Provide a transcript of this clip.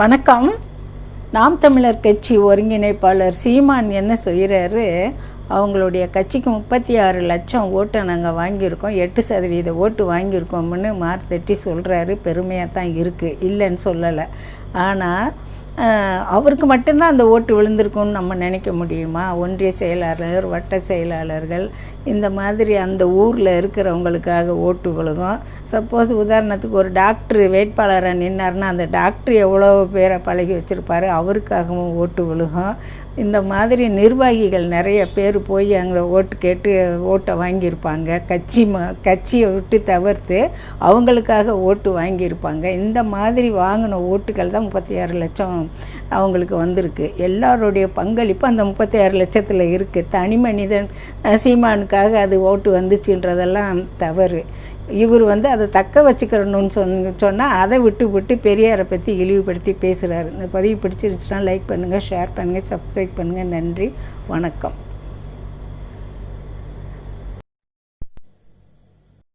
வணக்கம். நாம் தமிழர் கட்சி ஒருங்கிணைப்பாளர் சீமான் என்ன செய்கிறாரு, அவங்களுடைய கட்சிக்கு 36 லட்சம் ஓட்டை நாங்கள் வாங்கியிருக்கோம், 8% ஓட்டு வாங்கியிருக்கோம்னு மார்த்தட்டி சொல்கிறாரு. பெருமையாக தான் இருக்குது, இல்லைன்னு சொல்லலை. ஆனால் அவருக்கு மட்டும்தான் அந்த ஓட்டு விழுந்திருக்கும்னு நம்ம நினைக்க முடியுமா? ஒன்றிய செயலாளர், வட்ட செயலாளர்கள், இந்த மாதிரி அந்த ஊரில் இருக்கிறவங்களுக்காக ஓட்டு விழுகும். சப்போஸ் உதாரணத்துக்கு ஒரு டாக்டர் வேட்பாளராக நின்னார்னா அந்த டாக்டர் எவ்வளோ பேரை பழகி வச்சுருப்பார், அவருக்காகவும் ஓட்டு விழுகும். இந்த மாதிரி நிர்வாகிகள் நிறைய பேர் போய் அங்கே ஓட்டு கேட்டு ஓட்டை வாங்கியிருப்பாங்க. கட்சியை விட்டு தவிர்த்து அவங்களுக்காக ஓட்டு வாங்கியிருப்பாங்க. இந்த மாதிரி வாங்கின ஓட்டுகள் தான் 36 லட்சம் அவங்களுக்கு வந்திருக்கு. எல்லாருடைய பங்களிப்பு அந்த 36 லட்சத்தில் இருக்குது. தனி மனிதன் சீமானுக்காக அது ஓட்டு வந்துச்சுன்றதெல்லாம் தவறு. இவர் அதை தக்க வச்சுக்கிறணும்னு சொன்னால் அதை விட்டு பெரியாரை பற்றி இழிவுபடுத்தி பேசுகிறாரு. இந்த பதிவு பிடிச்சிருச்சுன்னா லைக் பண்ணுங்கள், ஷேர் பண்ணுங்கள், சப்ஸ்கிரைப் பண்ணுங்கள். நன்றி, வணக்கம்.